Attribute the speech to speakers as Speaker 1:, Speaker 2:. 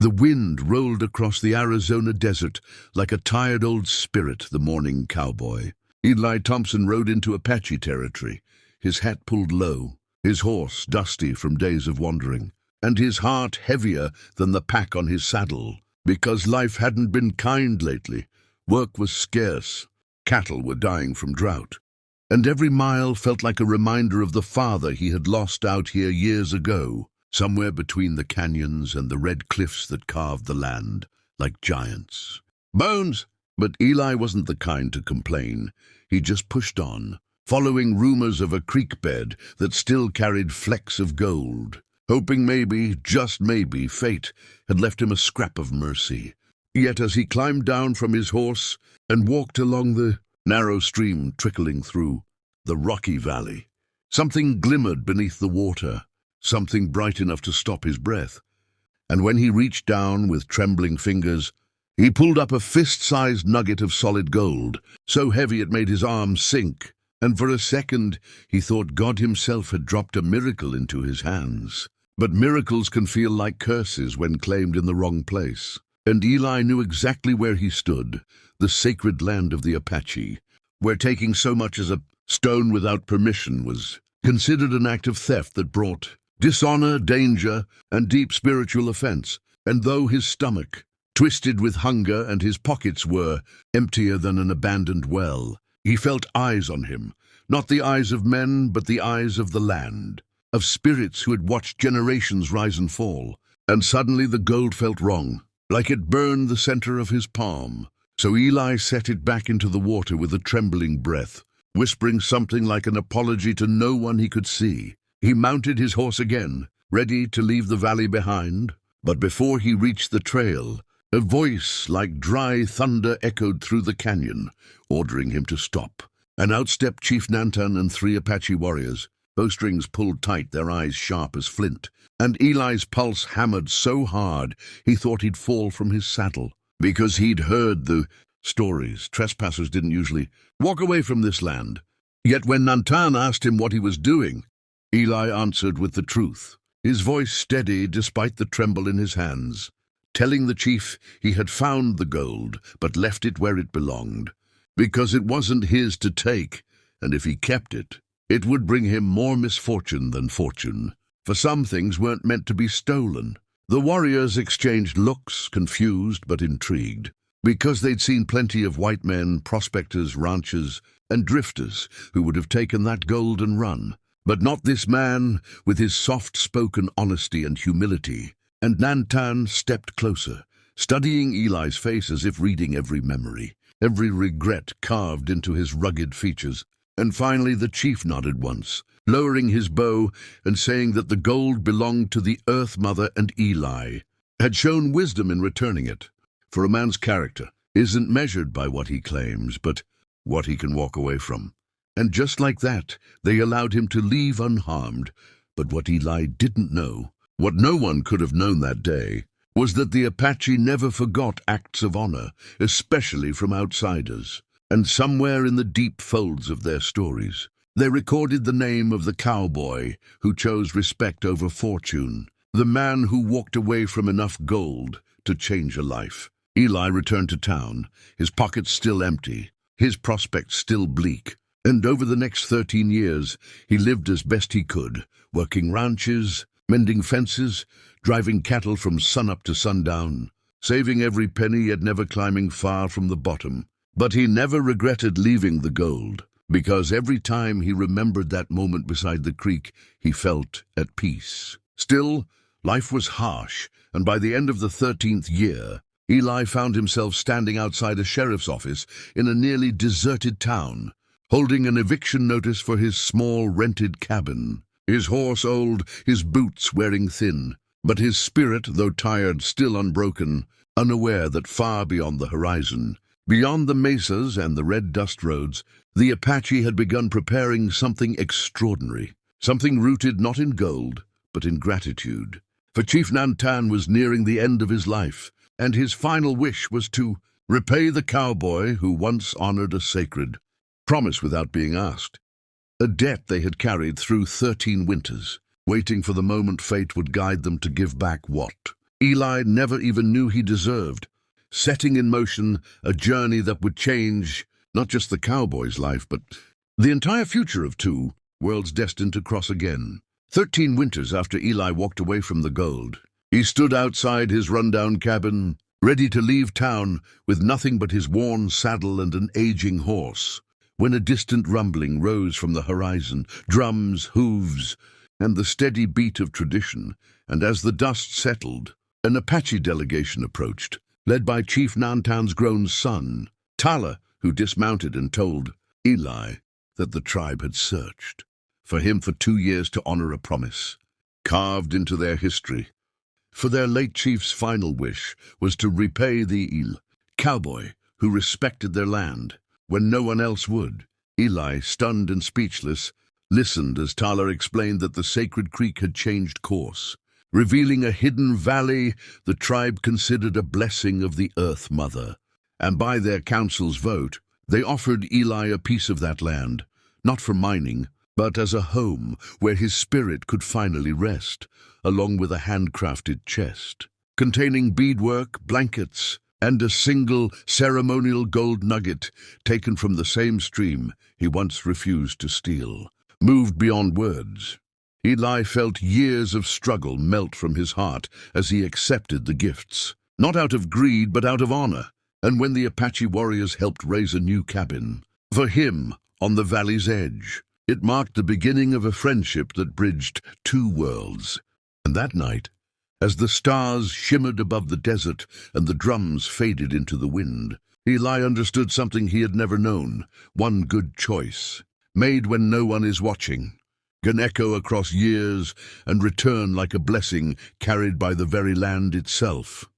Speaker 1: The wind rolled across the Arizona desert like a tired old spirit the morning cowboy. Eli Thompson rode into Apache territory, his hat pulled low, his horse dusty from days of wandering, and his heart heavier than the pack on his saddle, because life hadn't been kind lately. Work was scarce, cattle were dying from drought, and every mile felt like a reminder of the father he had lost out here years ago, somewhere between the canyons and the red cliffs that carved the land like giants. Bones! But Eli wasn't the kind to complain. He just pushed on, following rumors of a creek bed that still carried flecks of gold, hoping maybe, just maybe, fate had left him a scrap of mercy. Yet as he climbed down from his horse and walked along the narrow stream trickling through the rocky valley, something glimmered beneath the water, something bright enough to stop his breath. And when he reached down with trembling fingers, he pulled up a fist-sized nugget of solid gold, so heavy it made his arms sink, and for a second he thought God himself had dropped a miracle into his hands. But miracles can feel like curses when claimed in the wrong place. And Eli knew exactly where he stood, the sacred land of the Apache, where taking so much as a stone without permission was considered an act of theft that brought dishonor, danger, and deep spiritual offense. And though his stomach, twisted with hunger, and his pockets were emptier than an abandoned well, he felt eyes on him, not the eyes of men, but the eyes of the land, of spirits who had watched generations rise and fall. And suddenly the gold felt wrong, like it burned the center of his palm. So Eli set it back into the water with a trembling breath, whispering something like an apology to no one he could see. He mounted his horse again, ready to leave the valley behind. But before he reached the trail, a voice like dry thunder echoed through the canyon, ordering him to stop. And out stepped Chief Nantan and 3 Apache warriors, bowstrings pulled tight, their eyes sharp as flint. And Eli's pulse hammered so hard he thought he'd fall from his saddle, because he'd heard the stories. Trespassers didn't usually walk away from this land. Yet when Nantan asked him what he was doing, Eli answered with the truth, his voice steady despite the tremble in his hands, telling the chief he had found the gold but left it where it belonged, because it wasn't his to take, and if he kept it, it would bring him more misfortune than fortune. For some things weren't meant to be stolen. The warriors exchanged looks, confused but intrigued, because they'd seen plenty of white men, prospectors, ranchers, and drifters who would have taken that gold and run. But not this man, with his soft-spoken honesty and humility. And Nantan stepped closer, studying Eli's face as if reading every memory, every regret carved into his rugged features. And finally the chief nodded once, lowering his bow and saying that the gold belonged to the Earth Mother, and Eli had shown wisdom in returning it. For a man's character isn't measured by what he claims, but what he can walk away from. And just like that, they allowed him to leave unharmed. But what Eli didn't know, what no one could have known that day, was that the Apache never forgot acts of honor, especially from outsiders. And somewhere in the deep folds of their stories, they recorded the name of the cowboy who chose respect over fortune, the man who walked away from enough gold to change a life. Eli returned to town, his pockets still empty, his prospects still bleak. And over the next 13 years, he lived as best he could, working ranches, mending fences, driving cattle from sunup to sundown, saving every penny yet never climbing far from the bottom. But he never regretted leaving the gold, because every time he remembered that moment beside the creek, he felt at peace. Still, life was harsh, and by the end of the 13th year, Eli found himself standing outside a sheriff's office in a nearly deserted town, holding an eviction notice for his small rented cabin, his horse old, his boots wearing thin, but his spirit, though tired, still unbroken, unaware that far beyond the horizon, beyond the mesas and the red dust roads, the Apache had begun preparing something extraordinary, something rooted not in gold, but in gratitude. For Chief Nantan was nearing the end of his life, and his final wish was to repay the cowboy who once honored a sacred promise without being asked, a debt they had carried through 13 winters, waiting for the moment fate would guide them to give back what Eli never even knew he deserved, setting in motion a journey that would change not just the cowboy's life, but the entire future of two worlds destined to cross again. 13 winters after Eli walked away from the gold, he stood outside his rundown cabin, ready to leave town with nothing but his worn saddle and an aging horse, when a distant rumbling rose from the horizon, drums, hooves, and the steady beat of tradition. And as the dust settled, an Apache delegation approached, led by Chief Nantan's grown son, Tala, who dismounted and told Eli that the tribe had searched for him for 2 years to honor a promise, carved into their history. For their late chief's final wish was to repay the cowboy who respected their land when no one else would. Eli, stunned and speechless, listened as Tala explained that the sacred creek had changed course, revealing a hidden valley the tribe considered a blessing of the Earth Mother. And by their council's vote, they offered Eli a piece of that land, not for mining, but as a home where his spirit could finally rest, along with a handcrafted chest, containing beadwork, blankets, and a single ceremonial gold nugget taken from the same stream he once refused to steal. Moved beyond words, Eli felt years of struggle melt from his heart as he accepted the gifts, not out of greed but out of honor. And when the Apache warriors helped raise a new cabin for him on the valley's edge, it marked the beginning of a friendship that bridged two worlds. And that night, as the stars shimmered above the desert and the drums faded into the wind, Eli understood something he had never known: one good choice, made when no one is watching, can echo across years and return like a blessing carried by the very land itself.